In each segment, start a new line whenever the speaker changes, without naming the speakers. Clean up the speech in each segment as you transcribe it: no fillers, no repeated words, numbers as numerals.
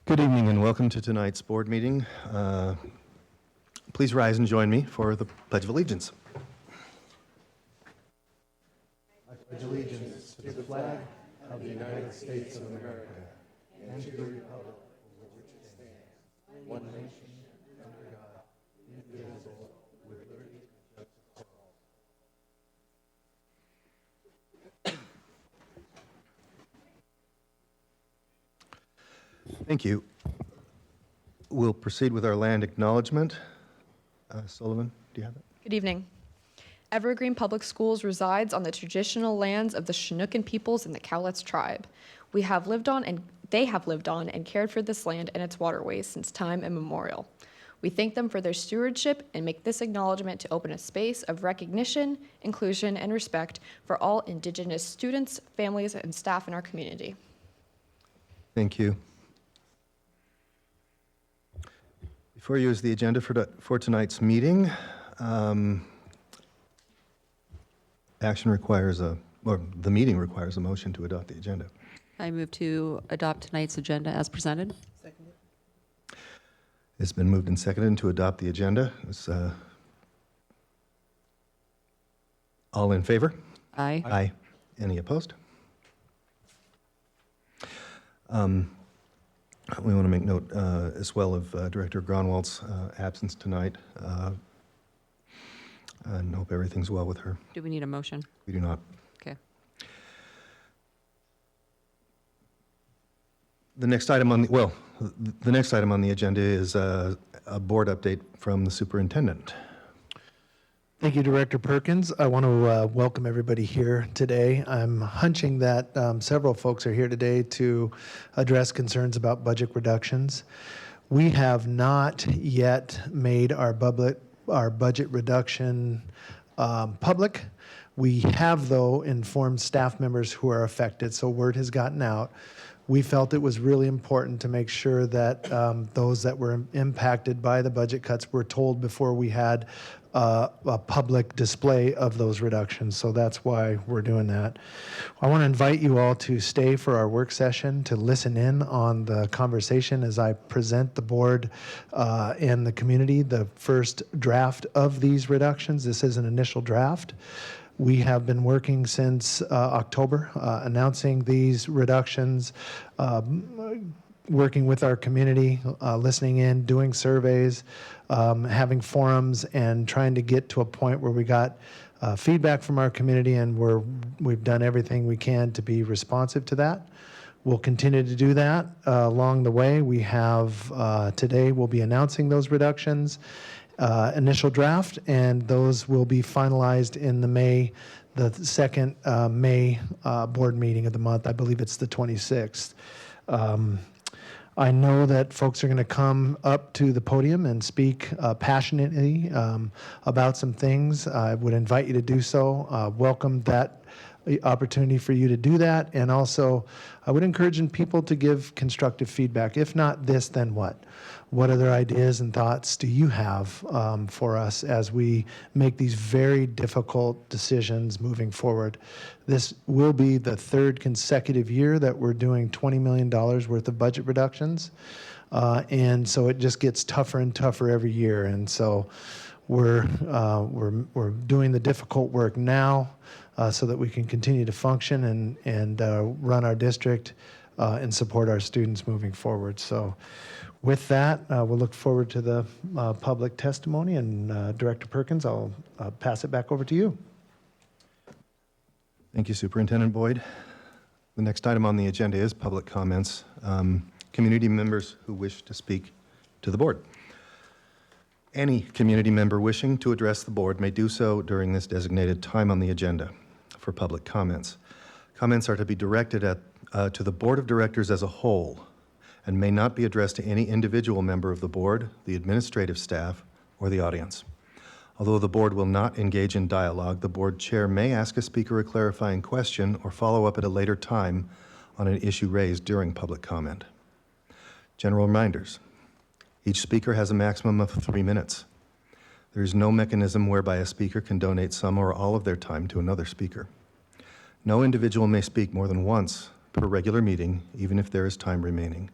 Good evening and welcome to tonight's board meeting. Please rise and join me for the Pledge of Allegiance. I pledge allegiance to the flag of the United States of America and to the republic for which it stands, one nation, under God, indivisible, with liberty and justice for all. Thank you. We'll proceed with our land acknowledgement. Sullivan, do you have it?
Good evening. Evergreen Public Schools resides on the traditional lands of the Chinookan peoples and the Cowlitz tribe. They have lived on and cared for this land and its waterways since time immemorial. We thank them for their stewardship and make this acknowledgement to open a space of recognition, inclusion, and respect for all Indigenous students, families, and staff in our community.
Thank you. Before you is the agenda for tonight's meeting. Action requires the meeting requires a motion to adopt the agenda.
I move to adopt tonight's agenda as presented.
Seconded.
It's been moved and seconded to adopt the agenda. All in favor?
Aye.
Aye. Any opposed? We want to make note as well of Director Gronwald's absence tonight, and hope everything's well with her.
Do we need a motion?
We do not.
Okay.
The next item on the agenda is a board update from the superintendent.
Thank you, Director Perkins. I want to welcome everybody here today. I'm hunching that several folks are here today to address concerns about budget reductions. We have not yet made our budget reduction public. We have, though, informed staff members who are affected, so word has gotten out. We felt it was really important to make sure that those that were impacted by the budget cuts were told before we had a public display of those reductions. So that's why we're doing that. I want to invite you all to stay for our work session to listen in on the conversation as I present the board and the community the first draft of these reductions. This is an initial draft. We have been working since October, announcing these reductions, working with our community, listening in, doing surveys, having forums, and trying to get to a point where we got feedback from our community, and we've done everything we can to be responsive to that. We'll continue to do that along the way. We have today we'll be announcing those reductions. Initial draft, and those will be finalized in the second May board meeting of the month. I believe it's the 26th. I know that folks are going to come up to the podium and speak passionately about some things. I would invite you to do so. Welcome that opportunity for you to do that, and also I would encourage people to give constructive feedback. If not this, then what? What other ideas and thoughts do you have for us as we make these very difficult decisions moving forward? This will be the third consecutive year that we're doing $20 million worth of budget reductions, and so it just gets tougher and tougher every year. And so we're doing the difficult work now so that we can continue to function and run our district and support our students moving forward. So with that, we'll look forward to the public testimony, and Director Perkins, I'll pass it back over to you.
Thank you, Superintendent Boyd. The next item on the agenda is public comments. Community members who wish to speak to the board. Any community member wishing to address the board may do so during this designated time on the agenda for public comments. Comments are to be directed to the board of directors as a whole and may not be addressed to any individual member of the board, the administrative staff, or the audience. Although the board will not engage in dialogue, the board chair may ask a speaker a clarifying question or follow up at a later time on an issue raised during public comment. General reminders. Each speaker has a maximum of 3 minutes. There is no mechanism whereby a speaker can donate some or all of their time to another speaker. No individual may speak more than once per regular meeting, even if there is time remaining.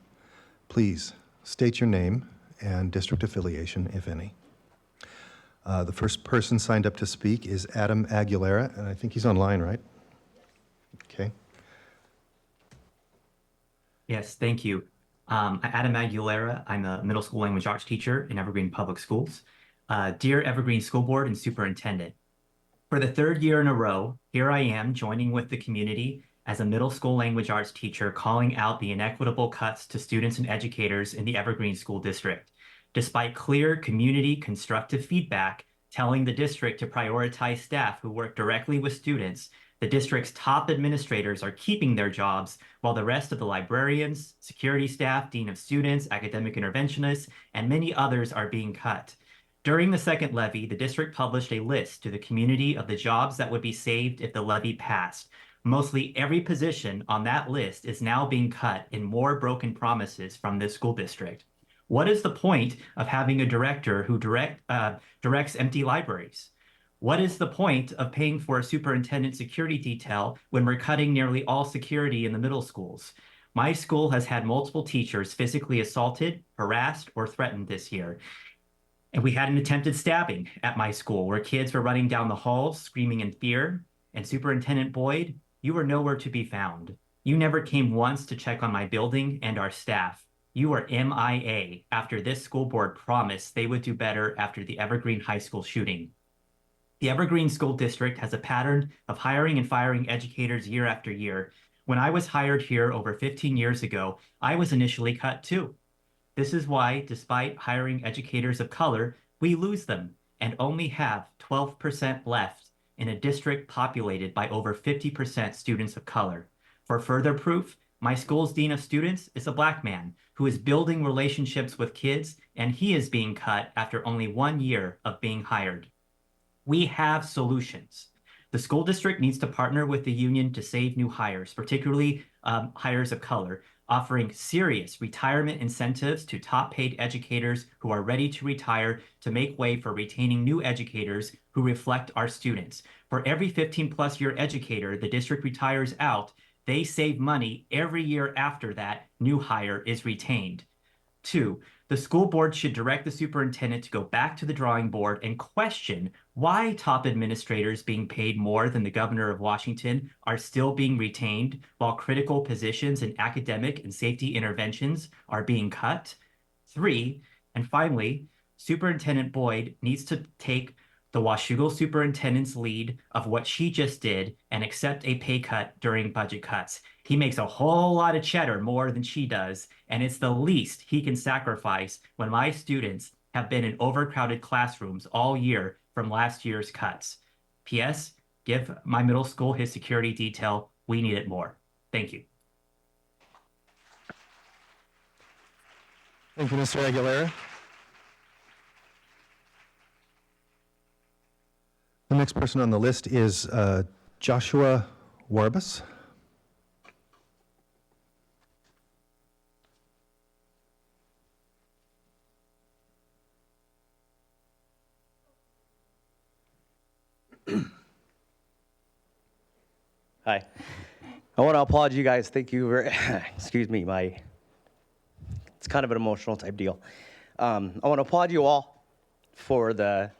Please state your name and district affiliation, if any. The first person signed up to speak is Adam Aguilera, and I think he's online, right? Okay.
Yes, thank you. I'm Adam Aguilera. I'm a middle school language arts teacher in Evergreen Public Schools. Dear Evergreen School Board and Superintendent, for the third year in a row, here I am joining with the community as a middle school language arts teacher calling out the inequitable cuts to students and educators in the Evergreen School District. Despite clear community constructive feedback telling the district to prioritize staff who work directly with students, the district's top administrators are keeping their jobs while the rest of the librarians, security staff, dean of students, academic interventionists, and many others are being cut. During the second levy, the district published a list to the community of the jobs that would be saved if the levy passed. Mostly every position on that list is now being cut in more broken promises from this school district. What is the point of having a director who directs empty libraries? What is the point of paying for a superintendent security detail when we're cutting nearly all security in the middle schools? My school has had multiple teachers physically assaulted, harassed, or threatened this year. And we had an attempted stabbing at my school where kids were running down the halls screaming in fear. And Superintendent Boyd, you were nowhere to be found. You never came once to check on my building and our staff. You were MIA after this school board promised they would do better after the Evergreen High School shooting. The Evergreen School District has a pattern of hiring and firing educators year after year. When I was hired here over 15 years ago, I was initially cut too. This is why, despite hiring educators of color, we lose them and only have 12% left in a district populated by over 50% students of color. For further proof, my school's dean of students is a Black man who is building relationships with kids, and he is being cut after only 1 year of being hired. We have solutions. The school district needs to partner with the union to save new hires, particularly hires of color, offering serious retirement incentives to top paid educators who are ready to retire to make way for retaining new educators who reflect our students. For every 15+ year educator the district retires out, they save money every year after that new hire is retained. 2, the school board should direct the superintendent to go back to the drawing board and question why top administrators being paid more than the governor of Washington are still being retained while critical positions in academic and safety interventions are being cut. 3, and finally, Superintendent Boyd needs to take the Washougal superintendent's lead of what she just did and accept a pay cut during budget cuts. He makes a whole lot of cheddar more than she does, and it's the least he can sacrifice when my students have been in overcrowded classrooms all year from last year's cuts. P.S. Give my middle school his security detail. We need it more. Thank you.
Thank you, Mr. Aguilera. The next person on the list is Joshua Warbus.
Hi. I want to applaud you guys. Thank you for, excuse me, it's kind of an emotional type deal. I want to applaud you all for the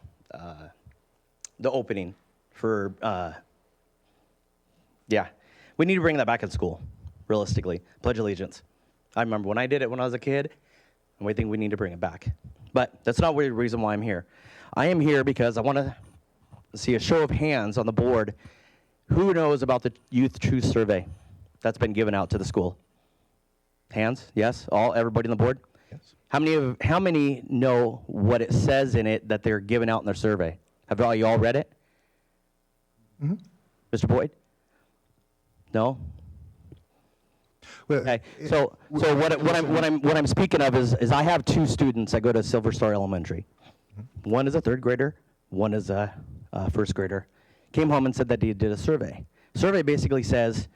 opening for, yeah. We need to bring that back in school, realistically. Pledge allegiance. I remember when I did it when I was a kid, and we think we need to bring it back. But that's not the reason why I'm here. I am here because I want to see a show of hands on the board. Who knows about the Youth Truth Survey that's been given out to the school? Hands? Yes? Everybody on the board?
Yes.
How many know what it says in it that they're giving out in their survey? Have you all read it?
Mm-hmm.
Mr. Boyd? No?
Well,
Okay. So what I'm speaking of is I have 2 students that go to Silver Star Elementary. One is a 3rd grader. One is a 1st grader. Came home and said that he did a survey. Survey basically says,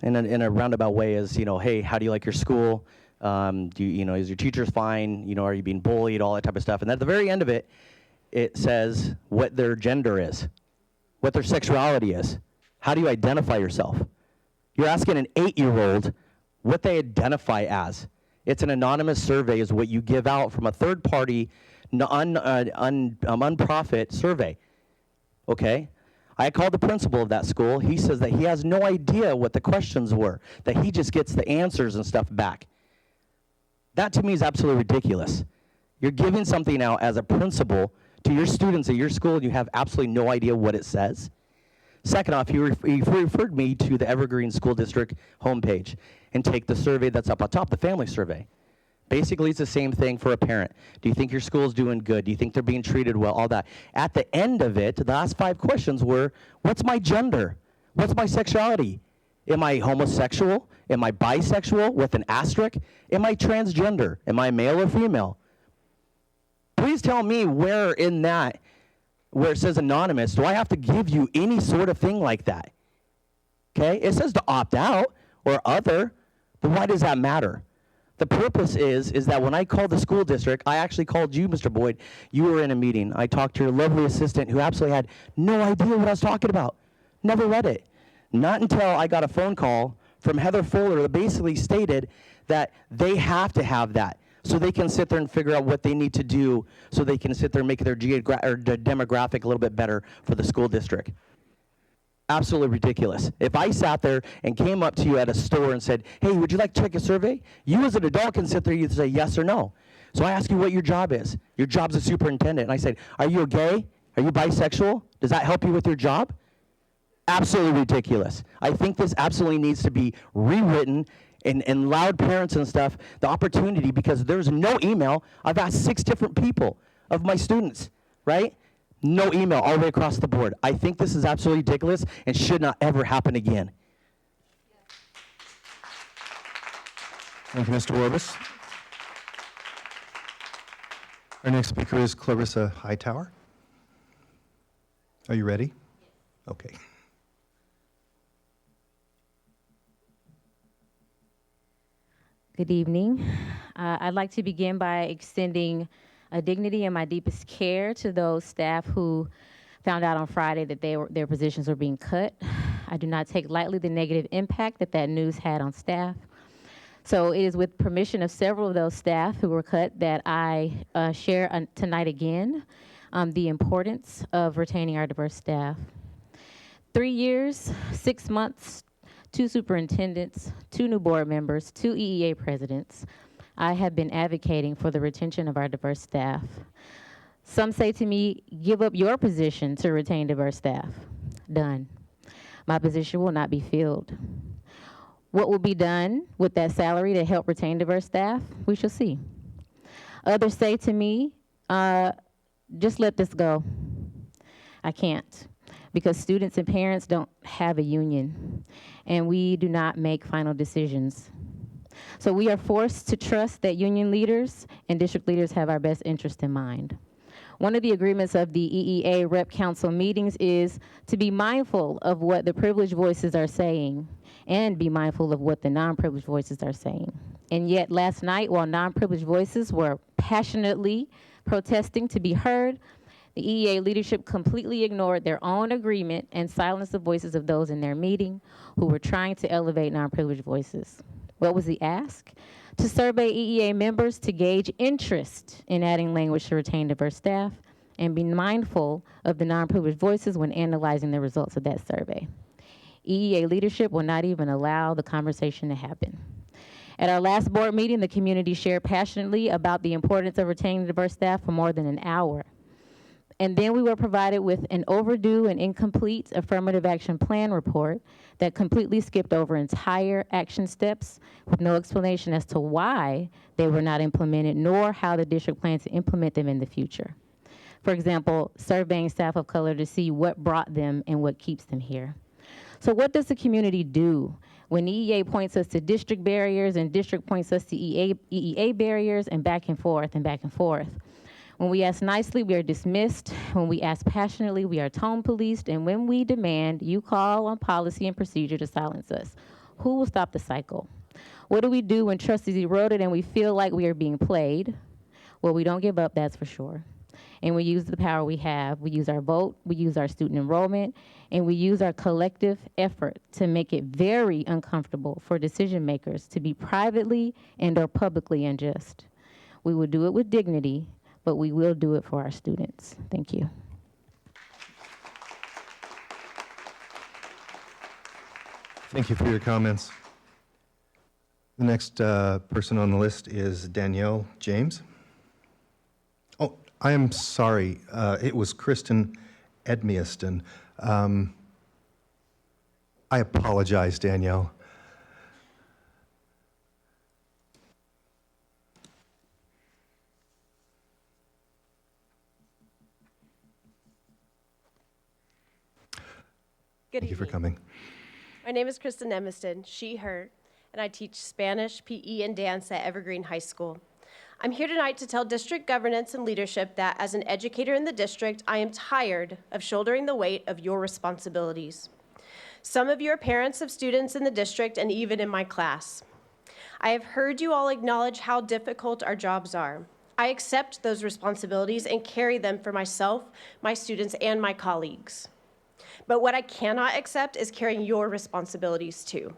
in a roundabout way, is hey, how do you like your school? Is your teachers fine? Are you being bullied? All that type of stuff. And at the very end of it, it says what their gender is, what their sexuality is. How do you identify yourself? You're asking an 8-year-old what they identify as. It's an anonymous survey is what you give out from a third party, unprofit survey, okay? I called the principal of that school. He says that he has no idea what the questions were, that he just gets the answers and stuff back. That to me is absolutely ridiculous. You're giving something out as a principal to your students at your school and you have absolutely no idea what it says. Second off, he referred me to the Evergreen School District homepage and take the survey that's up on top, the family survey. Basically, it's the same thing for a parent. Do you think your school's doing good? Do you think they're being treated well? All that. At the end of it, the last 5 questions were, what's my gender? What's my sexuality? Am I homosexual? Am I bisexual with an asterisk? Am I transgender? Am I male or female? Please tell me where in that, where it says anonymous, do I have to give you any sort of thing like that? Okay, it says to opt out or other, but why does that matter? The purpose is that when I called the school district, I actually called you, Mr. Boyd. You were in a meeting. I talked to your lovely assistant who absolutely had no idea what I was talking about. Never read it. Not until I got a phone call from Heather Fuller that basically stated that they have to have that so they can sit there and figure out what they need to do so they can sit there and make their demographic a little bit better for the school district. Absolutely ridiculous. If I sat there and came up to you at a store and said, hey, would you like to take a survey? You as an adult can sit there and either say yes or no. So I ask you what your job is. Your job's a superintendent. And I said, are you gay? Are you bisexual? Does that help you with your job? Absolutely ridiculous. I think this absolutely needs to be rewritten and allowed parents and stuff the opportunity, because there's no email. I've asked 6 different people of my students, right? No email all the way across the board. I think this is absolutely ridiculous and should not ever happen again.
Thank you, Mr. Orbis. Our next speaker is Clarissa Hightower. Are you ready? Okay.
Good evening. I'd like to begin by extending dignity and my deepest care to those staff who found out on Friday that their positions were being cut. I do not take lightly the negative impact that news had on staff. So it is with permission of several of those staff who were cut that I share tonight again the importance of retaining our diverse staff. 3 years, 6 months, 2 superintendents, 2 new board members, 2 EEA presidents. I have been advocating for the retention of our diverse staff. Some say to me, give up your position to retain diverse staff. Done. My position will not be filled. What will be done with that salary to help retain diverse staff? We shall see. Others say to me, just let this go. I can't, because students and parents don't have a union, and we do not make final decisions. So we are forced to trust that union leaders and district leaders have our best interest in mind. One of the agreements of the EEA Rep Council meetings is to be mindful of what the privileged voices are saying and be mindful of what the non-privileged voices are saying. And yet last night, while non-privileged voices were passionately protesting to be heard, the EEA leadership completely ignored their own agreement and silenced the voices of those in their meeting who were trying to elevate non-privileged voices. What was the ask? To survey EEA members to gauge interest in adding language to retain diverse staff and be mindful of the non-privileged voices when analyzing the results of that survey. EEA leadership will not even allow the conversation to happen. At our last board meeting, the community shared passionately about the importance of retaining diverse staff for more than an hour. And then we were provided with an overdue and incomplete affirmative action plan report that completely skipped over entire action steps with no explanation as to why they were not implemented, nor how the district plans to implement them in the future. For example, surveying staff of color to see what brought them and what keeps them here. So what does the community do when EEA points us to district barriers and district points us to EEA barriers and back and forth and back and forth? When we ask nicely, we are dismissed. When we ask passionately, we are tone policed. And when we demand, you call on policy and procedure to silence us. Who will stop the cycle? What do we do when trust is eroded and we feel like we are being played? Well, we don't give up, that's for sure. And we use the power we have. We use our vote, we use our student enrollment, and we use our collective effort to make it very uncomfortable for decision makers to be privately and or publicly unjust. We will do it with dignity, but we will do it for our students. Thank you.
Thank you for your comments. The next person on the list is Danielle James. Oh, I am sorry. It was Kristen Edmiaston. I apologize, Danielle.
Good
Thank you for
evening.
coming.
My name is Kristen Emiston, she, her, and I teach Spanish, PE, and dance at Evergreen High School. I'm here tonight to tell district governance and leadership that as an educator in the district, I am tired of shouldering the weight of your responsibilities. Some of you are parents of students in the district and even in my class. I have heard you all acknowledge how difficult our jobs are. I accept those responsibilities and carry them for myself, my students, and my colleagues. But what I cannot accept is carrying your responsibilities too.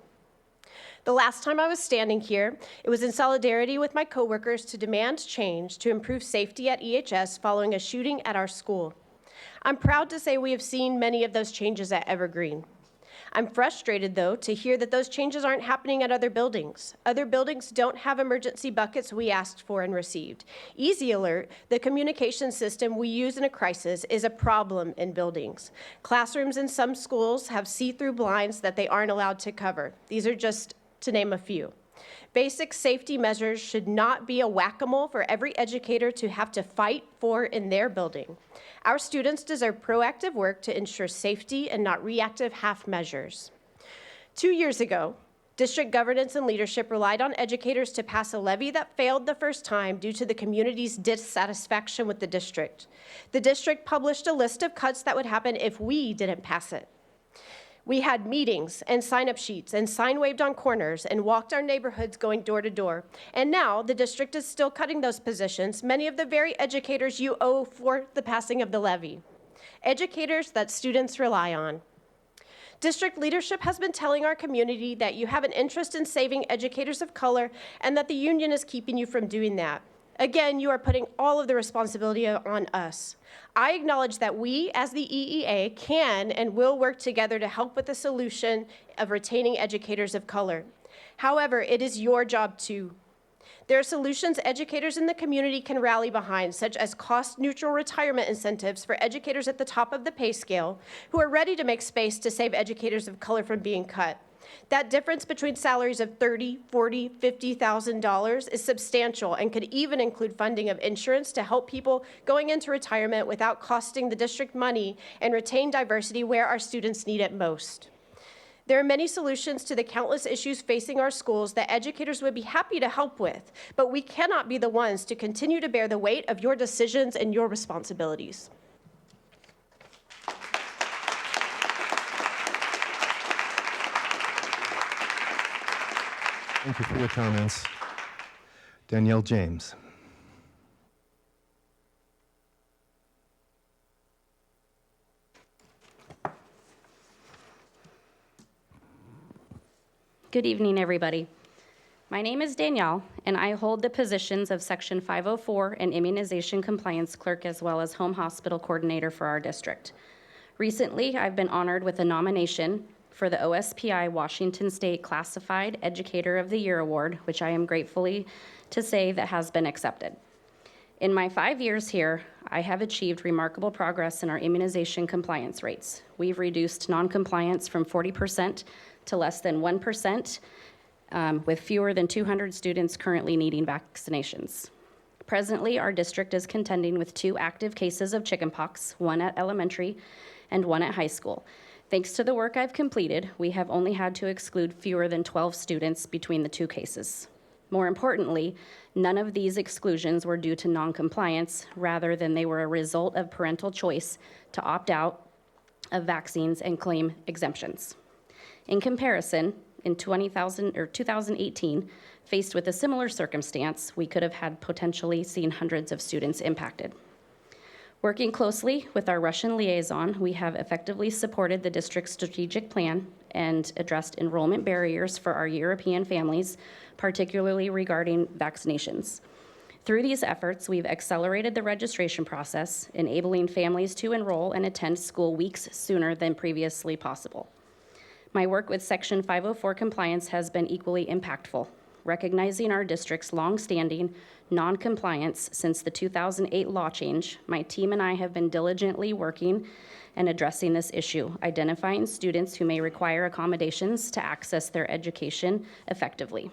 The last time I was standing here, it was in solidarity with my coworkers to demand change to improve safety at EHS following a shooting at our school. I'm proud to say we have seen many of those changes at Evergreen. I'm frustrated, though, to hear that those changes aren't happening at other buildings. Other buildings don't have emergency buckets we asked for and received. Easy Alert, the communication system we use in a crisis, is a problem in buildings. Classrooms in some schools have see-through blinds that they aren't allowed to cover. These are just to name a few. Basic safety measures should not be a whack-a-mole for every educator to have to fight for in their building. Our students deserve proactive work to ensure safety and not reactive half measures. 2 years ago, district governance and leadership relied on educators to pass a levy that failed the first time due to the community's dissatisfaction with the district. The district published a list of cuts that would happen if we didn't pass it. We had meetings and sign-up sheets and sign waved on corners and walked our neighborhoods going door to door. And now the district is still cutting those positions, many of the very educators you owe for the passing of the levy. Educators that students rely on. District leadership has been telling our community that you have an interest in saving educators of color and that the union is keeping you from doing that. Again, you are putting all of the responsibility on us. I acknowledge that we, as the EEA, can and will work together to help with the solution of retaining educators of color. However, it is your job too. There are solutions educators in the community can rally behind, such as cost-neutral retirement incentives for educators at the top of the pay scale who are ready to make space to save educators of color from being cut. That difference between salaries of $30,000, $40,000, $50,000 is substantial and could even include funding of insurance to help people going into retirement without costing the district money and retain diversity where our students need it most. There are many solutions to the countless issues facing our schools that educators would be happy to help with, but we cannot be the ones to continue to bear the weight of your decisions and your responsibilities.
Thank you for your comments. Danielle James.
Good evening, everybody. My name is Danielle, and I hold the positions of Section 504 and Immunization Compliance Clerk, as well as Home Hospital Coordinator for our district. Recently, I've been honored with a nomination for the OSPI Washington State Classified Educator of the Year Award, which I am gratefully to say that has been accepted. In my 5 years here, I have achieved remarkable progress in our immunization compliance rates. We've reduced non-compliance from 40% to less than 1%, with fewer than 200 students currently needing vaccinations. Presently, our district is contending with 2 active cases of chickenpox, one at elementary and one at high school. Thanks to the work I've completed, we have only had to exclude fewer than 12 students between the 2 cases. More importantly, none of these exclusions were due to non-compliance, rather than they were a result of parental choice to opt out of vaccines and claim exemptions. In comparison, in 2018, faced with a similar circumstance, we could have had potentially seen hundreds of students impacted. Working closely with our Russian liaison, we have effectively supported the district's strategic plan and addressed enrollment barriers for our European families, particularly regarding vaccinations. Through these efforts, we've accelerated the registration process, enabling families to enroll and attend school weeks sooner than previously possible. My work with Section 504 compliance has been equally impactful, recognizing our district's longstanding non-compliance since the 2008 law change. My team and I have been diligently working and addressing this issue, identifying students who may require accommodations to access their education effectively.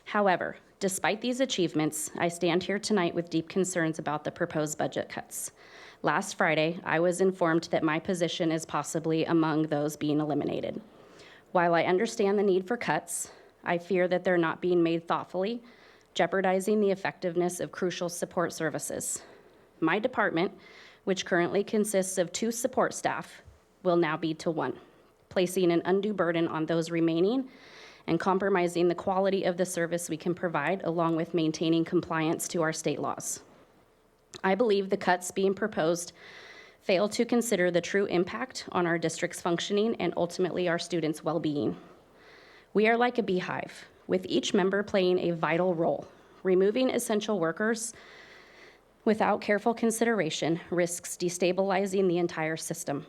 However, despite these achievements, I stand here tonight with deep concerns about the proposed budget cuts. Last Friday, I was informed that my position is possibly among those being eliminated. While I understand the need for cuts, I fear that they're not being made thoughtfully, jeopardizing the effectiveness of crucial support services. My department, which currently consists of 2 support staff, will now be to 1, placing an undue burden on those remaining and compromising the quality of the service we can provide, along with maintaining compliance to our state laws. I believe the cuts being proposed fail to consider the true impact on our district's functioning and ultimately our students' well-being. We are like a beehive, with each member playing a vital role. Removing essential workers without careful consideration risks destabilizing the entire system.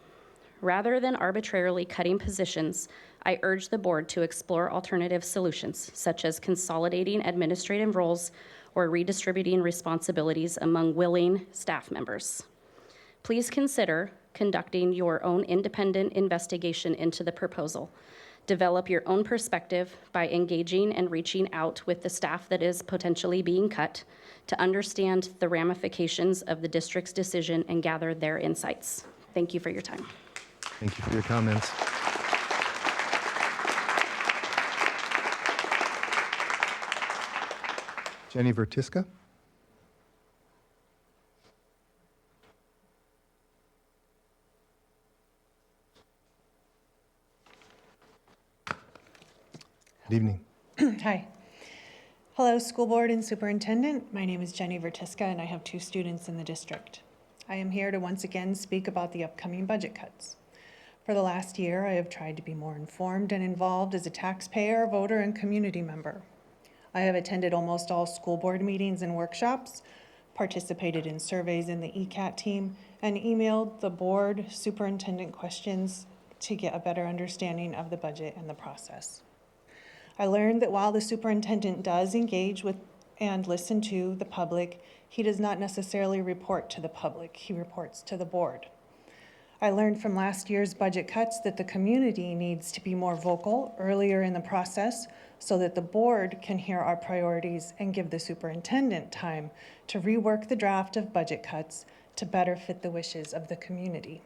Rather than arbitrarily cutting positions, I urge the board to explore alternative solutions, such as consolidating administrative roles or redistributing responsibilities among willing staff members. Please consider conducting your own independent investigation into the proposal. Develop your own perspective by engaging and reaching out with the staff that is potentially being cut to understand the ramifications of the district's decision and gather their insights. Thank you for your time.
Thank you for your comments. Jenny Vertiska? Good evening.
Hi. Hello, school board and superintendent. My name is Jenny Vertiska, and I have 2 students in the district. I am here to once again speak about the upcoming budget cuts. For the last year, I have tried to be more informed and involved as a taxpayer, voter, and community member. I have attended almost all school board meetings and workshops, participated in surveys in the ECAT team, and emailed the board superintendent questions to get a better understanding of the budget and the process. I learned that while the superintendent does engage with and listen to the public, he does not necessarily report to the public. He reports to the board. I learned from last year's budget cuts that the community needs to be more vocal earlier in the process so that the board can hear our priorities and give the superintendent time to rework the draft of budget cuts to better fit the wishes of the community.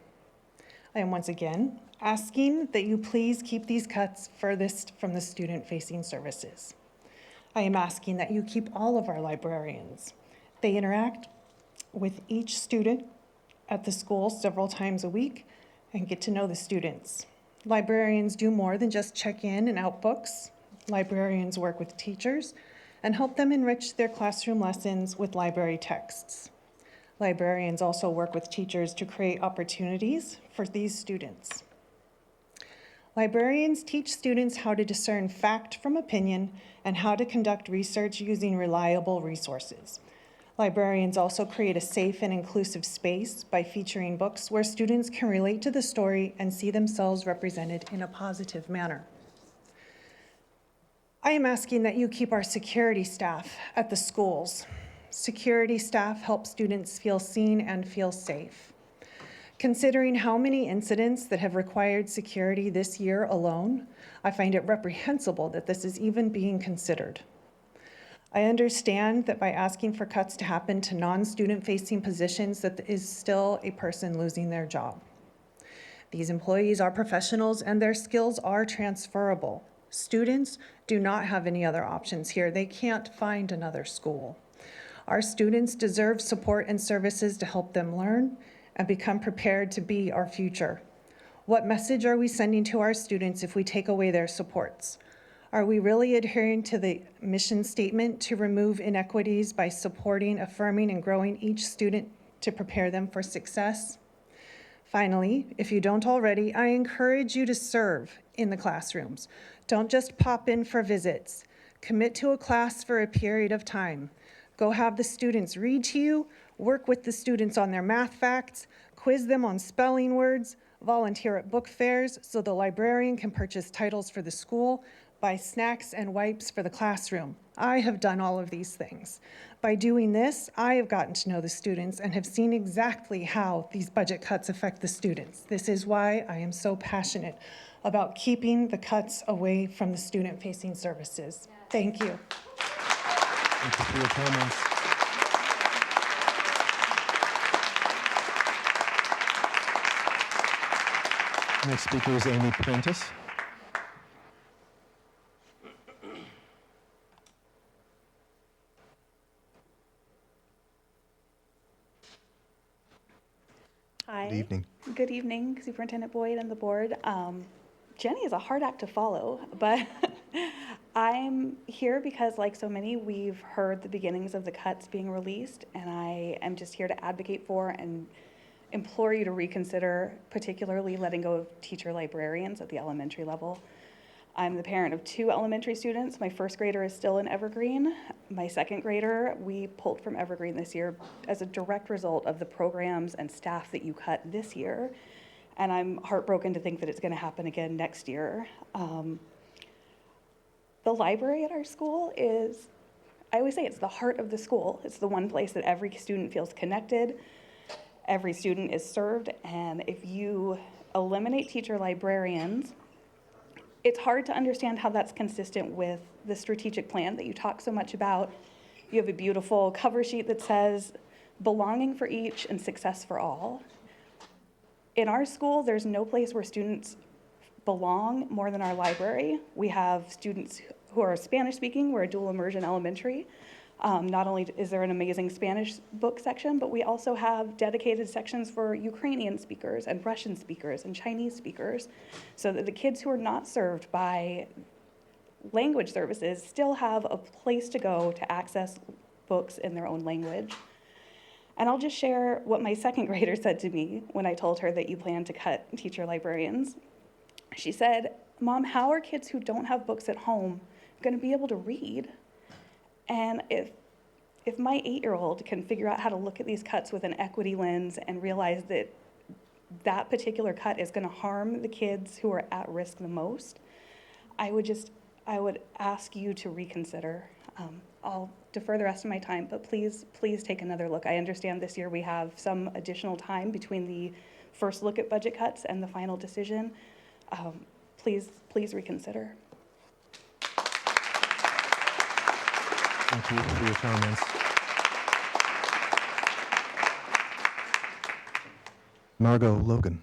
I am once again asking that you please keep these cuts furthest from the student-facing services. I am asking that you keep all of our librarians. They interact with each student at the school several times a week and get to know the students. Librarians do more than just check in and out books. Librarians work with teachers and help them enrich their classroom lessons with library texts. Librarians also work with teachers to create opportunities for these students. Librarians teach students how to discern fact from opinion and how to conduct research using reliable resources. Librarians also create a safe and inclusive space by featuring books where students can relate to the story and see themselves represented in a positive manner. I am asking that you keep our security staff at the schools. Security staff help students feel seen and feel safe. Considering how many incidents that have required security this year alone, I find it reprehensible that this is even being considered. I understand that by asking for cuts to happen to non-student facing positions, that is still a person losing their job. These employees are professionals and their skills are transferable. Students do not have any other options here. They can't find another school. Our students deserve support and services to help them learn and become prepared to be our future. What message are we sending to our students if we take away their supports? Are we really adhering to the mission statement to remove inequities by supporting, affirming, and growing each student to prepare them for success. Finally, if you don't already, I encourage you to serve in the classrooms. Don't just pop in for visits. Commit to a class for a period of time. Go have the students read to you, work with the students on their math facts, quiz them on spelling words, volunteer at book fairs so the librarian can purchase titles for the school, buy snacks and wipes for the classroom. I have done all of these things. By doing this, I have gotten to know the students and have seen exactly how these budget cuts affect the students. This is why I am so passionate about keeping the cuts away from the student-facing services. Thank you.
Thank you for your comments. Next speaker is Amy Prentice.
Hi.
Good evening.
Good evening, Superintendent Boyd and the board. Jenny is a hard act to follow, but I'm here because, like so many, we've heard the beginnings of the cuts being released, and I am just here to advocate for and implore you to reconsider, particularly letting go of teacher librarians at the elementary level. I'm the parent of 2 elementary students. My first grader is still in Evergreen. My second grader, we pulled from Evergreen this year as a direct result of the programs and staff that you cut this year. And I'm heartbroken to think that it's gonna happen again next year. The library at our school is, I always say it's the heart of the school. It's the one place that every student feels connected, every student is served, and if you eliminate teacher librarians, it's hard to understand how that's consistent with the strategic plan that you talk so much about. You have a beautiful cover sheet that says belonging for each and success for all. In our school, there's no place where students belong more than our library. We have students who are Spanish speaking. We're a dual immersion elementary. Not only is there an amazing Spanish book section, but we also have dedicated sections for Ukrainian speakers and Russian speakers and Chinese speakers, so that the kids who are not served by language services still have a place to go to access books in their own language. And I'll just share what my second grader said to me when I told her that you plan to cut teacher librarians. She said, "Mom, how are kids who don't have books at home going to be able to read?" And if my 8-year-old can figure out how to look at these cuts with an equity lens and realize that that particular cut is going to harm the kids who are at risk the most, I would ask you to reconsider. I'll defer the rest of my time, but please take another look. I understand this year we have some additional time between the first look at budget cuts and the final decision. Please reconsider.
Thank you for your comments. Margot Logan.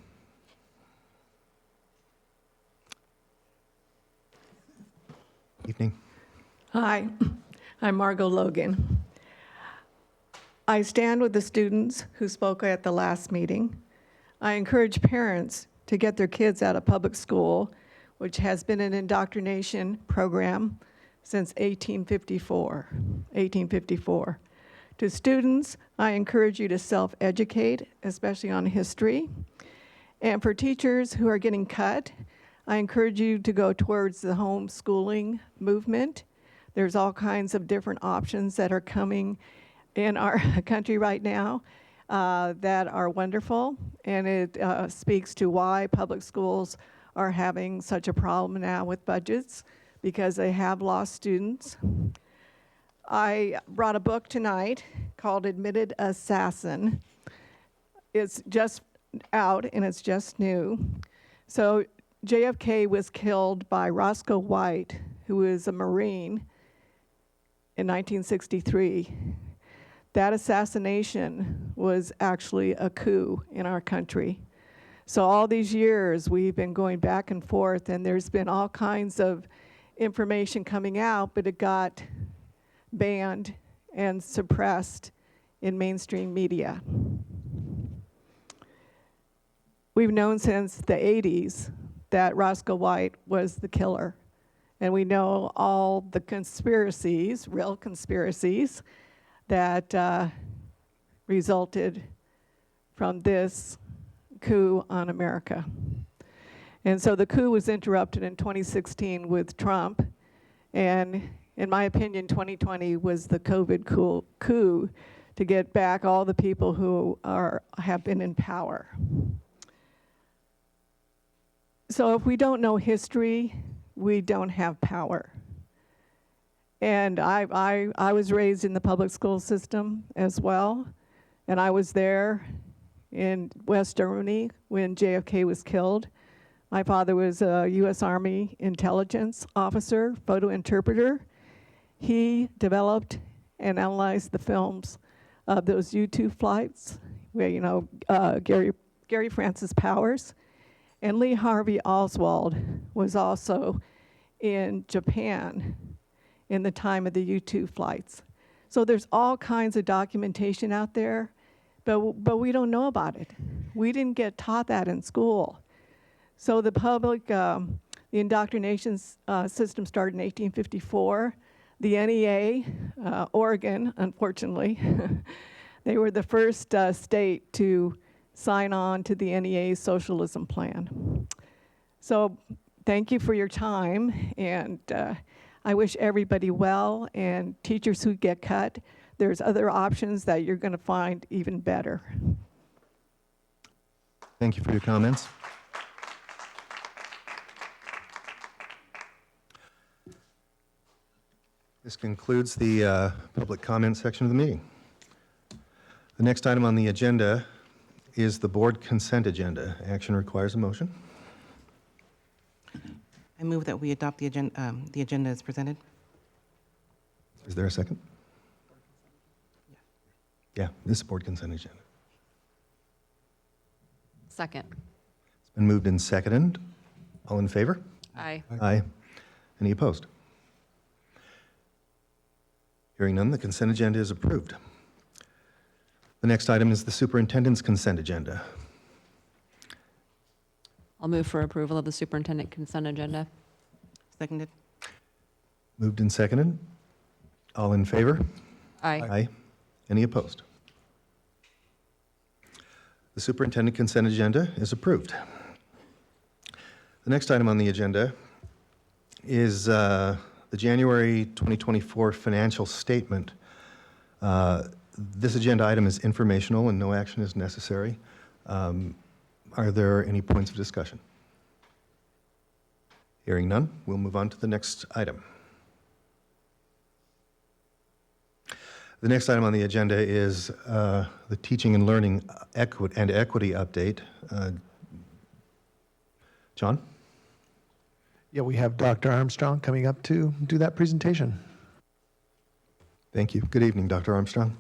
Evening.
Hi, I'm Margot Logan. I stand with the students who spoke at the last meeting. I encourage parents to get their kids out of public school, which has been an indoctrination program since 1854. To students, I encourage you to self-educate, especially on history. And for teachers who are getting cut, I encourage you to go towards the homeschooling movement. There's all kinds of different options that are coming in our country right now that are wonderful, and it speaks to why public schools are having such a problem now with budgets, because they have lost students. I brought a book tonight called Admitted Assassin. It's just out and it's just new. So JFK was killed by Roscoe White, who is a Marine, in 1963. That assassination was actually a coup in our country. So all these years we've been going back and forth, and there's been all kinds of information coming out, but it got banned and suppressed in mainstream media. We've known since the 80s that Roscoe White was the killer. And we know all the conspiracies, real conspiracies, that resulted from this coup on America. And so the coup was interrupted in 2016 with Trump, and in my opinion, 2020 was the COVID coup to get back all the people who have been in power. So if we don't know history, we don't have power. And I was raised in the public school system as well, and I was there in West Germany when JFK was killed. My father was a U.S. Army intelligence officer, photo interpreter. He developed and analyzed the films of those U-2 flights, where, Gary Francis Powers. And Lee Harvey Oswald was also in Japan in the time of the U-2 flights. So there's all kinds of documentation out there, but we don't know about it. We didn't get taught that in school. So the public, the indoctrination system started in 1854. The NEA, Oregon, unfortunately, they were the first state to sign on to the NEA socialism plan. So thank you for your time, and I wish everybody well, and teachers who get cut, there's other options that you're going to find even better.
Thank you for your comments. This concludes the public comment section of the meeting. The next item on the agenda is the board consent agenda. Action requires a motion.
I move that we adopt the agenda as presented.
Is there a second? Yeah, this is board consent agenda.
Second.
It's been moved and seconded. All in favor?
Aye.
Aye. Any opposed? Hearing none, the consent agenda is approved. The next item is the superintendent's consent agenda.
I'll move for approval of the superintendent consent agenda.
Seconded.
Moved and seconded. All in favor?
Aye.
Aye. Any opposed? The superintendent consent agenda is approved. The next item on the agenda is the January 2024 financial statement. This agenda item is informational and no action is necessary. Are there any points of discussion? Hearing none, we'll move on to the next item. The next item on the agenda is the teaching and learning equity update. John?
Yeah, we have Dr. Armstrong coming up to do that presentation.
Thank you. Good evening, Dr. Armstrong.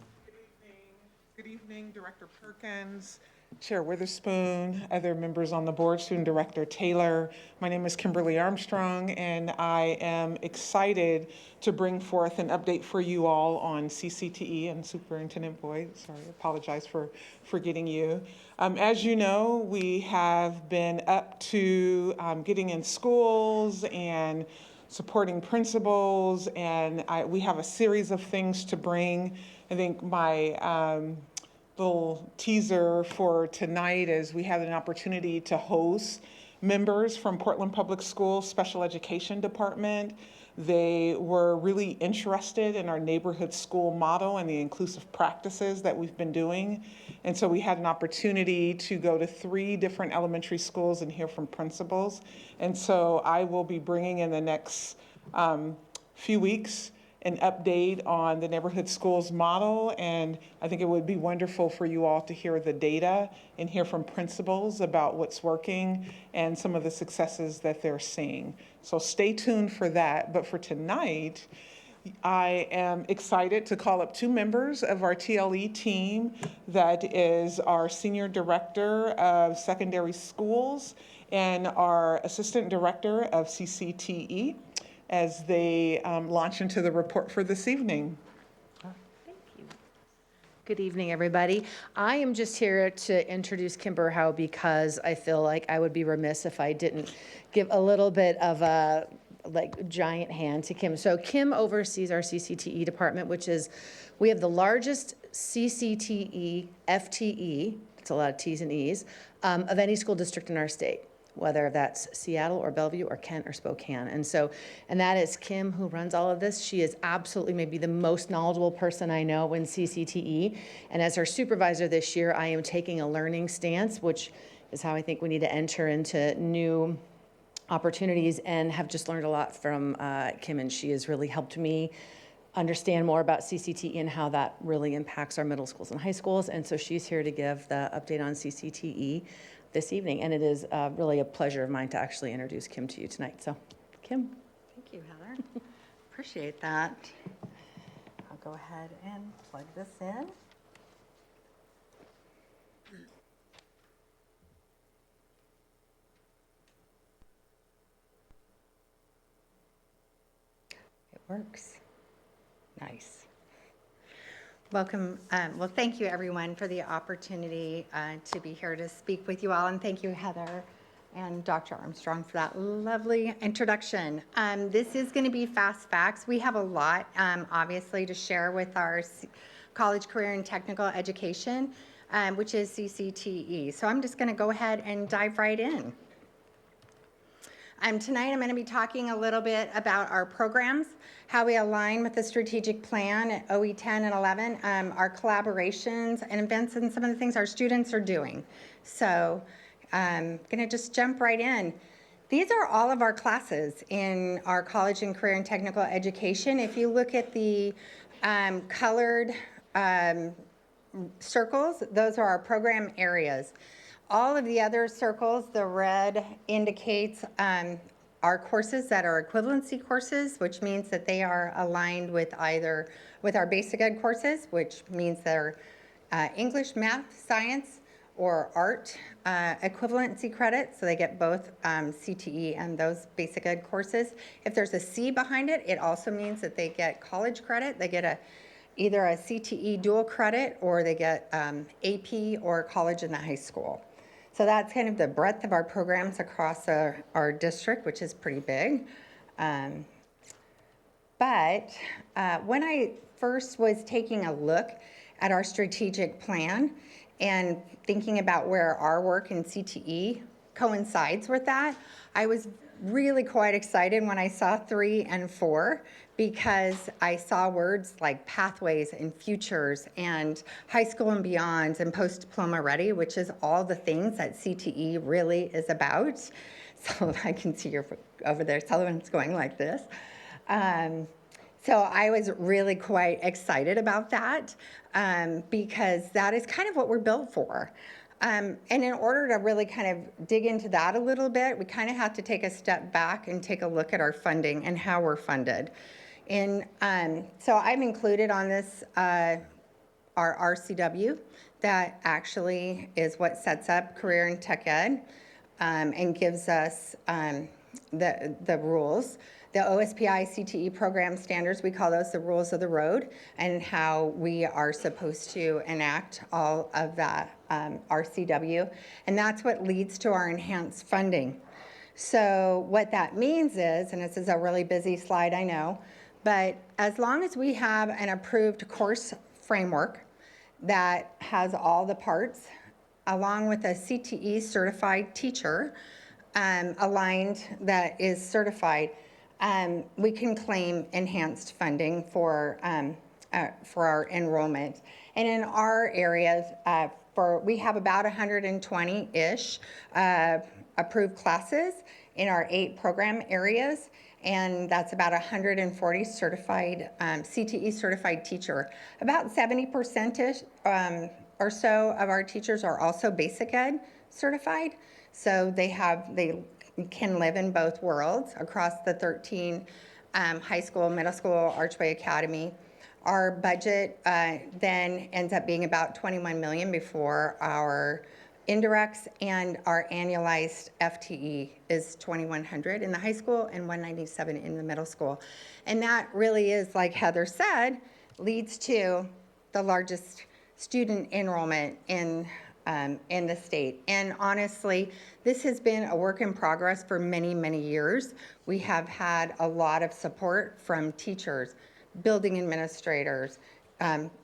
Good evening, Director Perkins, Chair Witherspoon, other members on the board, Student Director Taylor. My name is Kimberly Armstrong, and I am excited to bring forth an update for you all on CCTE and Superintendent Boyd. Sorry, I apologize for forgetting you. As you know, we have been up to getting in schools and supporting principals, and we have a series of things to bring. I think my little teaser for tonight is we had an opportunity to host members from Portland Public Schools Special Education Department. They were really interested in our neighborhood school model and the inclusive practices that we've been doing. And so we had an opportunity to go to 3 different elementary schools and hear from principals. And so I will be bringing in the next few weeks an update on the neighborhood schools model, and I think it would be wonderful for you all to hear the data and hear from principals about what's working and some of the successes that they're seeing. So stay tuned for that. But for tonight, I am excited to call up 2 members of our TLE team. That is our Senior Director of Secondary Schools and our Assistant Director of CCTE, as they launch into the report for this evening.
Thank you. Good evening, everybody. I am just here to introduce Kim Burhow because I feel like I would be remiss if I didn't give a little bit of a giant hand to Kim. So Kim oversees our CCTE department, which is, we have the largest CCTE FTE it's a lot of T's and E's, of any school district in our state, whether that's Seattle or Bellevue or Kent or Spokane. And that is Kim, who runs all of this. She is absolutely maybe the most knowledgeable person I know in CCTE. And as her supervisor this year, I am taking a learning stance, which is how I think we need to enter into new opportunities, and have just learned a lot from Kim, and she has really helped me understand more about CCTE and how that really impacts our middle schools and high schools. And so she's here to give the update on CCTE this evening. And it is really a pleasure of mine to actually introduce Kim to you tonight. So, Kim.
Thank you, Heather. Appreciate that. I'll go ahead and plug this in. It works. Nice. Welcome. Well, thank you, everyone, for the opportunity to be here to speak with you all. And thank you, Heather and Dr. Armstrong, for that lovely introduction. This is going to be fast facts. We have a lot, obviously, to share with our college, career, and technical education, which is CCTE. So I'm just going to go ahead and dive right in. Tonight I'm going to be talking a little bit about our programs, how we align with the strategic plan at OE 10 and 11, our collaborations and events, and some of the things our students are doing. So I'm going to just jump right in. These are all of our classes in our college and career and technical education. If you look at the colored circles, those are our program areas. All of the other circles, the red indicates our courses that are equivalency courses, which means that they are aligned with either with our basic ed courses, which means they're English, math, science, or art equivalency credits. So they get both CTE and those basic ed courses. If there's a C behind it, it also means that they get college credit. They get either a CTE dual credit, or they get AP or college in the high school. So that's kind of the breadth of our programs across our district, which is pretty big. But when I first was taking a look at our strategic plan and thinking about where our work in CTE coincides with that, I was really quite excited when I saw 3 and 4, because I saw words like pathways and futures and high school and beyond and post-diploma ready, which is all the things that CTE really is about. So I can see you're over there, Sullivan's going like this. So I was really quite excited about that, because that is kind of what we're built for. And in order to really kind of dig into that a little bit, we kind of have to take a step back and take a look at our funding and how we're funded. And so I've included on this our RCW, that actually is what sets up career and tech ed and gives us the rules. The OSPI CTE program standards, we call those the rules of the road, and how we are supposed to enact all of that RCW. And that's what leads to our enhanced funding. So what that means is, and this is a really busy slide, I know, but as long as we have an approved course framework that has all the parts, along with a CTE certified teacher aligned that is certified, we can claim enhanced funding for our enrollment. And in our areas, we have about 120-ish approved classes in our 8 program areas, and that's about 140 certified, CTE certified teacher. About 70% or so of our teachers are also basic ed certified, so they can live in both worlds across the 13 high school, middle school, Archway Academy. Our budget then ends up being about $21 million before our indirects, and our annualized FTE is 2,100 in the high school and 197 in the middle school. And that really is, like Heather said, leads to the largest student enrollment in the state. And honestly, this has been a work in progress for many, many years. We have had a lot of support from teachers, building administrators,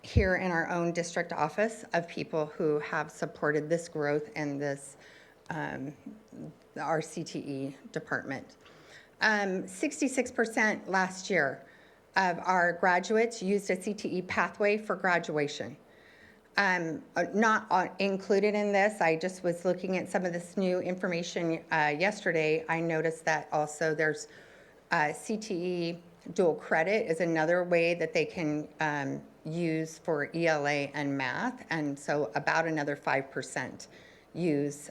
here in our own district office of people who have supported this growth and this, our CTE department. 66% last year of our graduates used a CTE pathway for graduation. Not included in this, I just was looking at some of this new information yesterday. I noticed that also there's CTE dual credit is another way that they can use for ELA and math, and so about another 5% use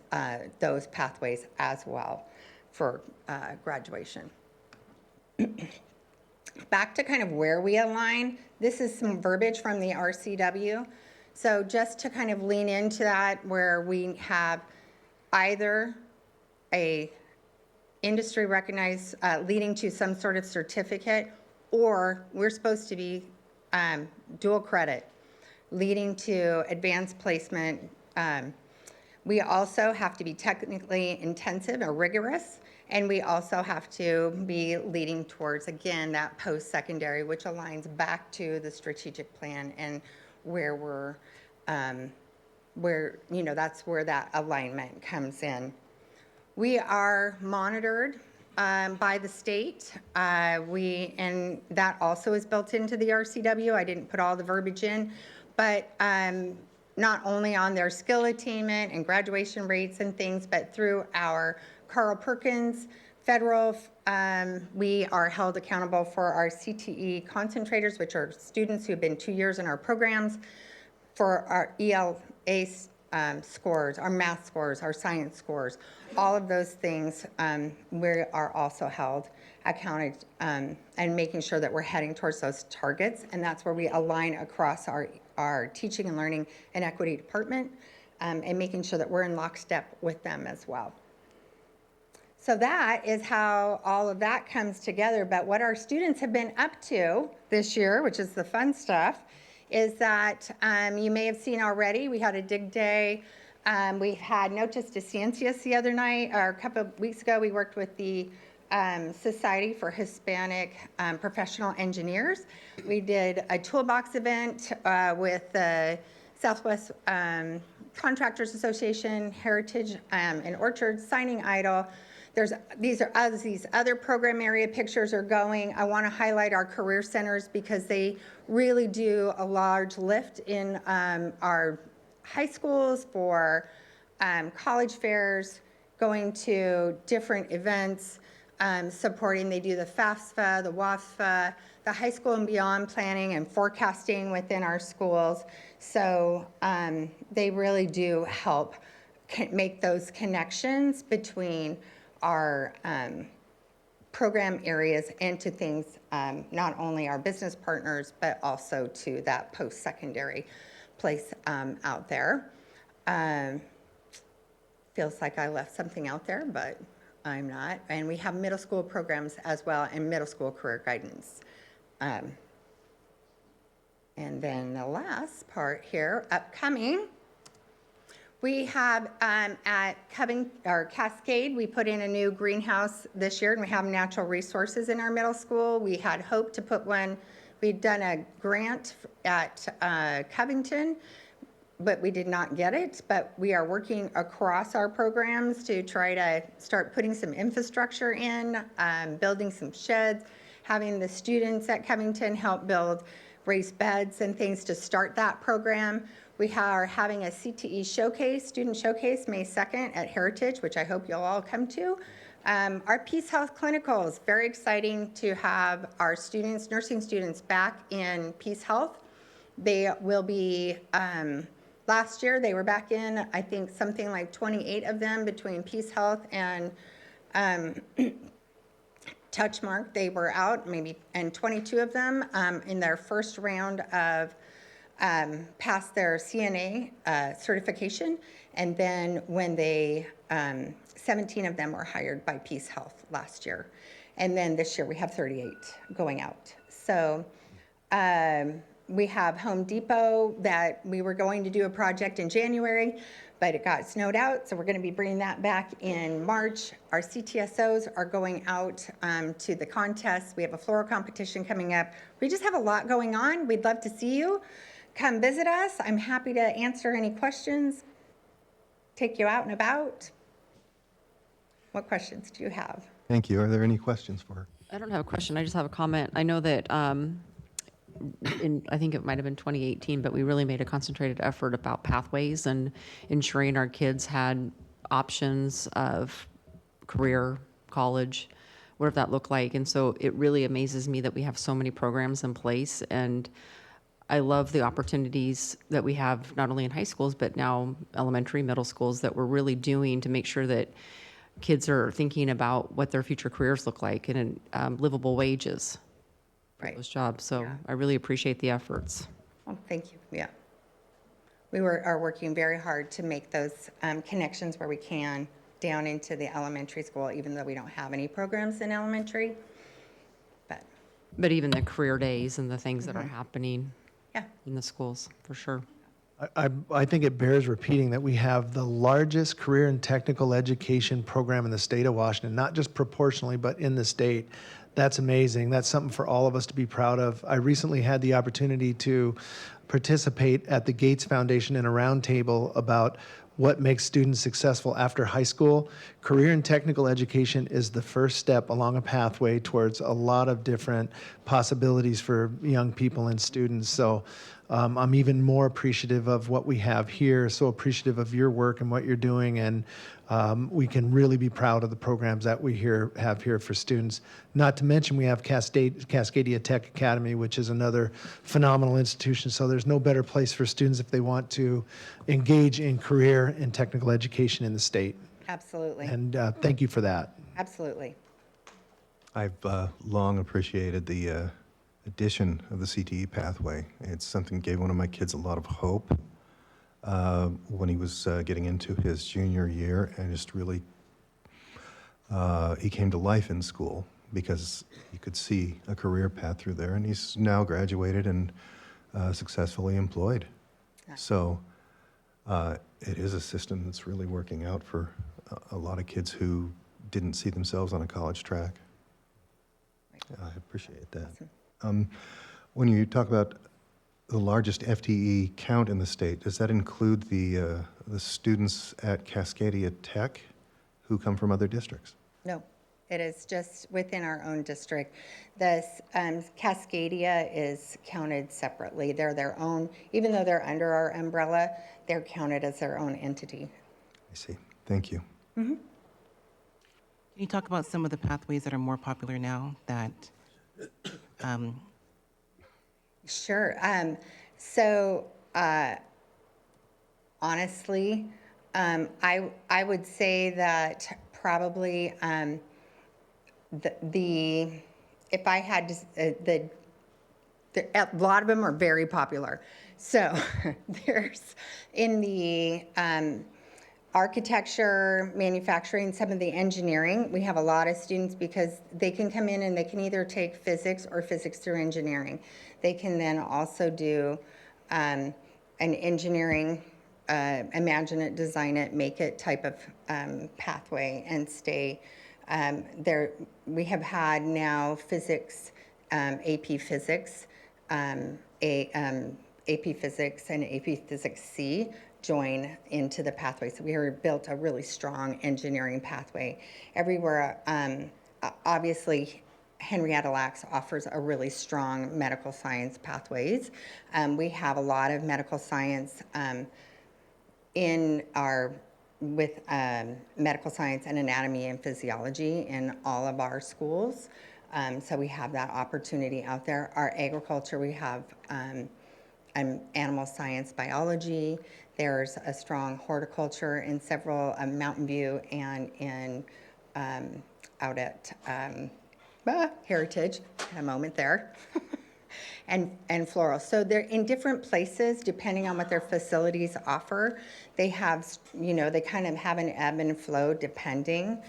those pathways as well for graduation. Back to kind of where we align, this is some verbiage from the RCW. So just to kind of lean into that, where we have either a industry recognized leading to some sort of certificate, or we're supposed to be dual credit leading to advanced placement. We also have to be technically intensive or rigorous, and we also have to be leading towards, again, that post-secondary, which aligns back to the strategic plan and where we're, that's where that alignment comes in. We are monitored by the state. And that also is built into the RCW. I didn't put all the verbiage in, but not only on their skill attainment and graduation rates and things, but through our Carl Perkins Federal, we are held accountable for our CTE concentrators, which are students who have been 2 years in our programs, for our ELA scores, our math scores, our science scores, all of those things we are also held accounted and making sure that we're heading towards those targets. And that's where we align across our teaching and learning and equity department and making sure that we're in lockstep with them as well. So that is how all of that comes together. But what our students have been up to this year, which is the fun stuff, is that you may have seen already, we had a dig day. We had Noches de Ciencias the other night, or a couple of weeks ago. We worked with the Society for Hispanic Professional Engineers. We did a toolbox event with the Southwest Contractors Association, Heritage and Orchard, Signing Idol. These other program area pictures are going. I want to highlight our career centers because they really do a large lift in our high schools for college fairs, going to different events, supporting. They do the FAFSA, the WAFSA, the high school and beyond planning and forecasting within our schools. So they really do help make those connections between our program areas and to things, not only our business partners, but also to that post-secondary place out there. Feels like I left something out there, but I'm not. And we have middle school programs as well and middle school career guidance. And then the last part here, upcoming, we have at Cascade, we put in a new greenhouse this year, and we have natural resources in our middle school. We had hoped to put one. We'd done a grant at Covington, but we did not get it. But we are working across our programs to try to start putting some infrastructure in, building some sheds, having the students at Covington help build raised beds and things to start that program. We are having a CTE showcase, student showcase, May 2nd at Heritage, which I hope you'll all come to. Our Peace Health Clinicals, very exciting to have our students, nursing students, back in Peace Health. They will be, last year they were back in, I think something like 28 of them between Peace Health and Touchmark. They were out, maybe, and 22 of them in their first round of passed their CNA certification, and then when they 17 of them were hired by Peace Health last year, and then this year we have 38 going out. So we have Home Depot that we were going to do a project in January, but it got snowed out, so we're going to be bringing that back in March. Our CTSOs are going out to the contest. We have a floral competition coming up. We just have a lot going on. We'd love to see you. Come visit us. I'm happy to answer any questions, take you out and about. What questions do you have?
Thank you. Are there any questions for her?
I don't have a question. I just have a comment. I know that I think it might have been 2018, but we really made a concentrated effort about pathways and ensuring our kids had options of career, college, whatever that looked like. And so it really amazes me that we have so many programs in place. And I love the opportunities that we have not only in high schools, but now elementary, middle schools that we're really doing to make sure that kids are thinking about what their future careers look like and livable wages for those jobs. So I really appreciate the efforts.
Oh, thank you. Yeah. We are working very hard to make those connections where we can down into the elementary school, even though we don't have any programs in elementary.
But even the career days and the things that are happening
Yeah.
in the schools, for sure.
I think it bears repeating that we have the largest career and technical education program in the state of Washington, not just proportionally, but in the state. That's amazing. That's something for all of us to be proud of. I recently had the opportunity to participate at the Gates Foundation in a roundtable about what makes students successful after high school. Career and technical education is the first step along a pathway towards a lot of different possibilities for young people and students. So I'm even more appreciative of what we have here, so appreciative of your work and what you're doing, and we can really be proud of the programs that we have here for students. Not to mention we have Cascadia Tech Academy, which is another phenomenal institution, so there's no better place for students if they want to engage in career and technical education in the state.
Absolutely.
And thank you for that.
Absolutely.
I've long appreciated the addition of the CTE pathway. It's something that gave one of my kids a lot of hope when he was getting into his junior year, and just really, he came to life in school because you could see a career path through there, and he's now graduated and successfully employed. So it is a system that's really working out for a lot of kids who didn't see themselves on a college track. I appreciate that. When you talk about the largest FTE count in the state, does that include the students at Cascadia Tech who come from other districts?
No, it is just within our own district. This Cascadia is counted separately. They're their own, even though they're under our umbrella, they're counted as their own entity.
I see. Thank you.
Can you talk about some of the pathways that are more popular now that
Sure. So honestly, I would say that probably if I had to, a lot of them are very popular. So there's in the architecture, manufacturing, some of the engineering, we have a lot of students because they can come in and they can either take physics or physics through engineering. They can then also do an engineering, imagine it, design it, make it type of pathway and stay there. We have had now physics, AP Physics, AP Physics and AP Physics C join into the pathway. So we have built a really strong engineering pathway. Everywhere, obviously, Henrietta Lacks offers a really strong medical science pathways. We have a lot of medical science in our, with medical science and anatomy and physiology in all of our schools. So we have that opportunity out there. Our agriculture, we have animal science, biology. There's a strong horticulture in several, Mountain View and in out at Heritage. Had a moment there. and floral. So they're in different places depending on what their facilities offer. They have, you know, they kind of have an ebb and flow depending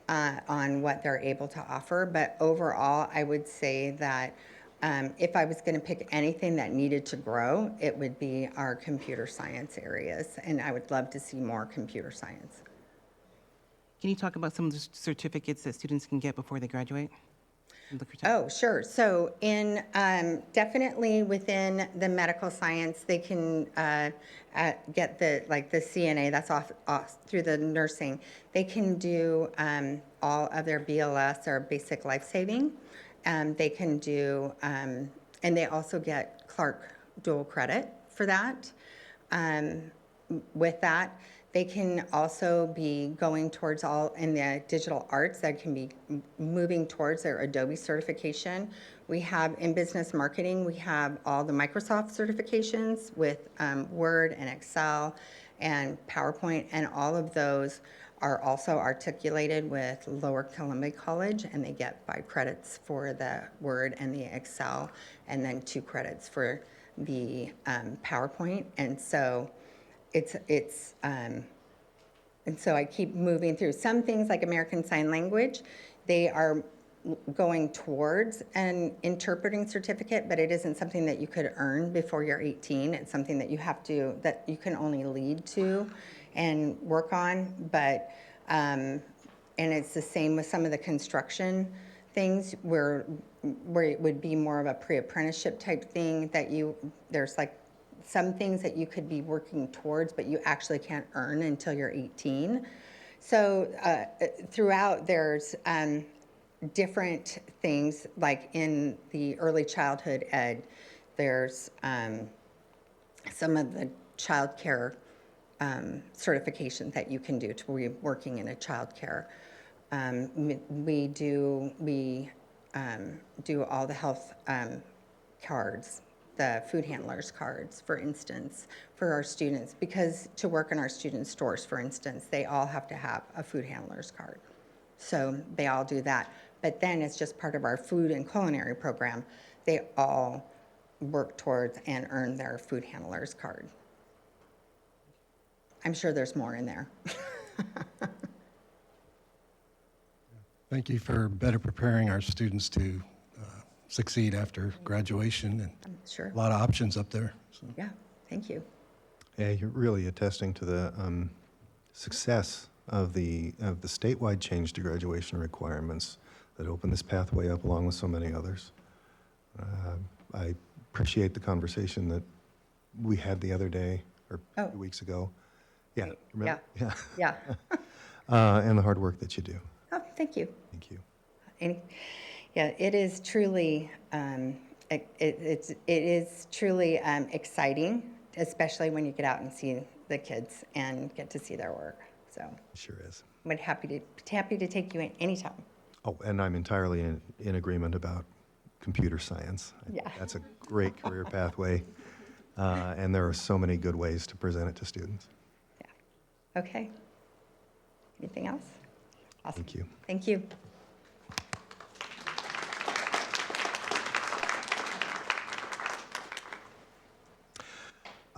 on what they're able to offer. But overall, I would say that if I was going to pick anything that needed to grow, it would be our computer science areas, and I would love to see more computer science.
Can you talk about some of the certificates that students can get before they graduate?
Oh, sure. So in definitely within the medical science, they can get the CNA. That's off through the nursing. They can do all of their BLS or basic life saving. They can do, and they also get Clark dual credit for that. With that, they can also be going towards all in the digital arts that can be moving towards their Adobe certification. We have in business marketing, we have all the Microsoft certifications with Word and Excel and PowerPoint, and all of those are also articulated with Lower Columbia College, and they get 5 credits for the Word and the Excel, and then 2 credits for the PowerPoint. And so and so I keep moving through some things like American Sign Language. They are going towards an interpreting certificate, but it isn't something that you could earn before you're 18. It's something that that you can only lead to and work on. But and it's the same with some of the construction things where it would be more of a pre-apprenticeship type thing that there's like some things that you could be working towards, but you actually can't earn until you're 18. So throughout, there's different things, like in the early childhood ed, there's some of the child care certification that you can do to be working in a child care. We do all the health cards, the food handlers cards, for instance, for our students, because to work in our student stores, for instance, they all have to have a food handler's card. So they all do that. But then it's just part of our food and culinary program. They all work towards and earn their food handler's card. I'm sure there's more in there.
Thank you for better preparing our students to succeed after graduation, and
sure.
a lot of options up there. So.
Yeah, thank you.
Yeah, you're really attesting to the success of the statewide change to graduation requirements that open this pathway up along with so many others. I appreciate the conversation that we had the other day, or 2 weeks ago. Yeah, remember?
Yeah.
And the hard work that you do.
Oh, thank you.
Thank you.
Yeah, it is truly, it is truly exciting, especially when you get out and see the kids and get to see their work. So
sure is.
I'm happy to take you in anytime.
Oh, and I'm entirely in agreement about computer science.
Yeah.
That's a great career pathway, and there are so many good ways to present it to students.
Yeah. Okay. Anything else? Awesome.
Thank you.
Thank you.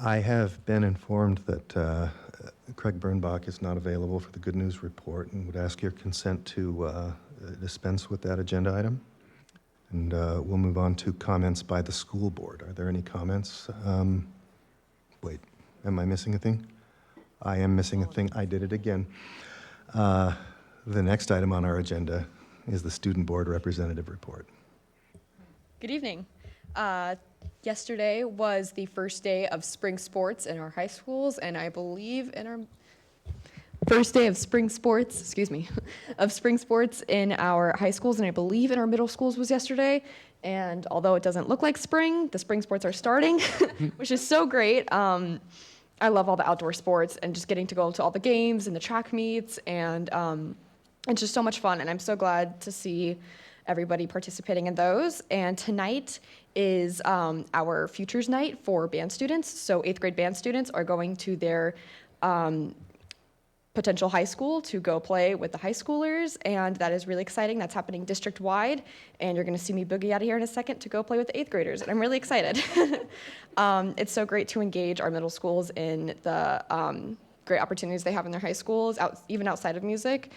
I have been informed that Craig Birnbach is not available for the Good News Report and would ask your consent to dispense with that agenda item. And we'll move on to comments by the school board. Are there any comments? Wait, am I missing a thing? I am missing a thing. I did it again. The next item on our agenda is the student board representative report.
Good evening. Yesterday was the first day of spring sports in our high schools, and I believe in our first day of spring sports, of spring sports in our high schools, and I believe in our middle schools was yesterday. And although it doesn't look like spring, the spring sports are starting, which is so great. I love all the outdoor sports and just getting to go to all the games and the track meets, and it's just so much fun, and I'm so glad to see everybody participating in those. And tonight is our Futures Night for band students. So 8th grade band students are going to their potential high school to go play with the high schoolers, and that is really exciting. That's happening district-wide, and you're going to see me boogie out of here in a second to go play with the 8th graders, and I'm really excited. It's so great to engage our middle schools in the great opportunities they have in their high schools, even outside of music.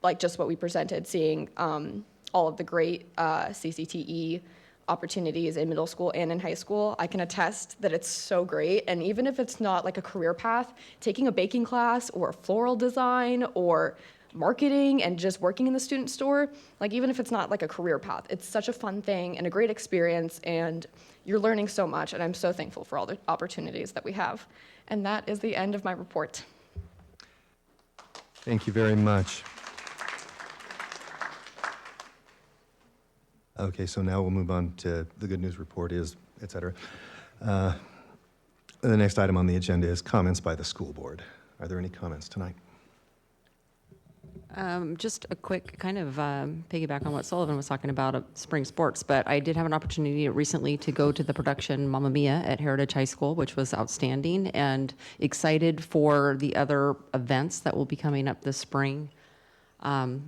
Like just what we presented, seeing all all of the great CCTE opportunities in middle school and in high school. I can attest that it's so great. And even if it's not like a career path, taking a baking class or floral design or marketing and just working in the student store, like even if it's not like a career path, it's such a fun thing and a great experience, and you're learning so much, and I'm so thankful for all the opportunities that we have. And that is the end of my report.
Thank you very much. Okay, so now we'll move on to the good news report is, et cetera. The next item on the agenda is comments by the school board. Are there any comments tonight?
Just a quick kind of piggyback on what Sullivan was talking about spring sports, but I did have an opportunity recently to go to the production Mamma Mia at Heritage High School, which was outstanding, and excited for the other events that will be coming up this spring.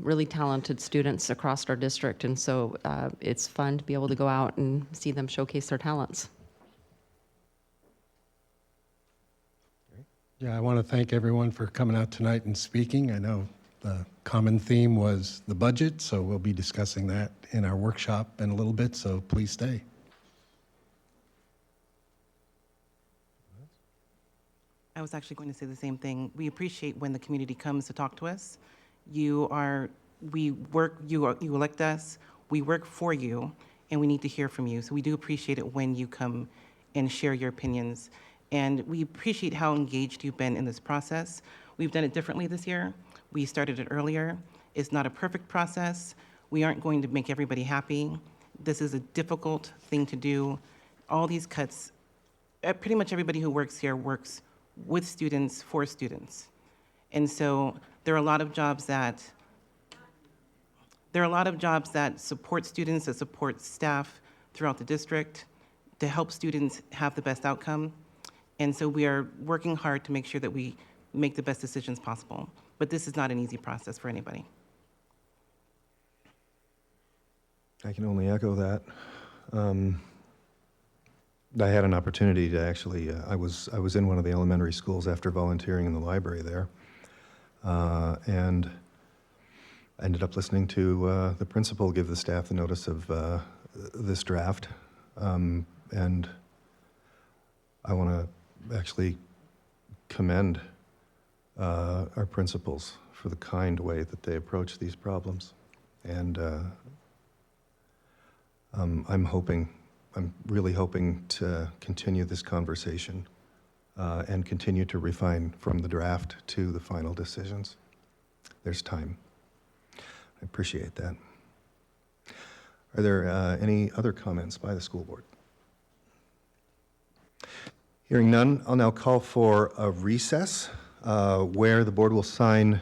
Really talented students across our district, and so it's fun to be able to go out and see them showcase their talents.
Yeah, I want to thank everyone for coming out tonight and speaking. I know the common theme was the budget, so we'll be discussing that in our workshop in a little bit, so please stay.
I was actually going to say the same thing. We appreciate when the community comes to talk to us. You elect us, we work for you, and we need to hear from you. So we do appreciate it when you come and share your opinions. And we appreciate how engaged you've been in this process. We've done it differently this year. We started it earlier. It's not a perfect process. We aren't going to make everybody happy. This is a difficult thing to do. All these cuts, pretty much everybody who works here works with students, for students. And so there are a lot of jobs that support students, that support staff throughout the district to help students have the best outcome. And so we are working hard to make sure that we make the best decisions possible. But this is not an easy process for anybody.
I can only echo that. I had an opportunity to actually, I was in one of the elementary schools after volunteering in the library there, and I ended up listening to the principal give the staff the notice of this draft, and I want to actually commend our principals for the kind way that they approach these problems, and I'm really hoping to continue this conversation and continue to refine from the draft to the final decisions. There's time. I appreciate that. Are there any other comments by the school board? Hearing none, I'll now call for a recess where the board will sign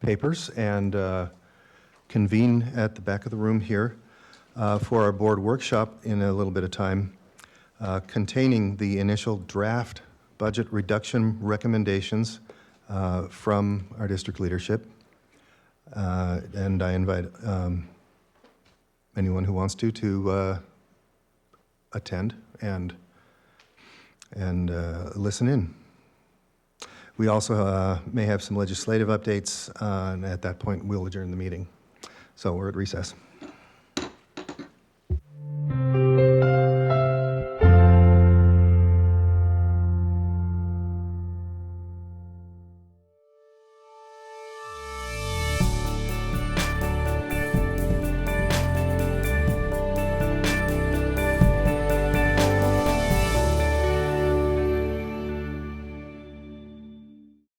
papers and convene at the back of the room here for our board workshop in a little bit of time, containing the initial draft budget reduction recommendations from our district leadership. And I invite anyone who wants to attend and listen in. We also may have some legislative updates, and at that point, we'll adjourn the meeting. So we're at recess.